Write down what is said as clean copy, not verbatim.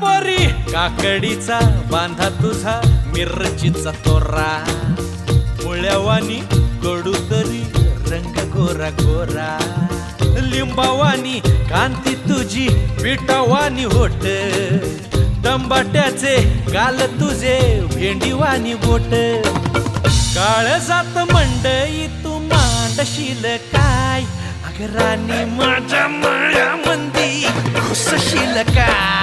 पोरी काकडीचा बांधा तुझा मिरचीचा तोरा मुळ्यावानी कडू तरी रंग गोरा गोरा लिंबावानी कांती तुझी पिठावानी होट टंबाट्याचे गाल तुझे भेंडीवानी बोट काळजात मंडई तू मांडशील काय अगरानी माझ्या माळ्यामंदी घुसशील काय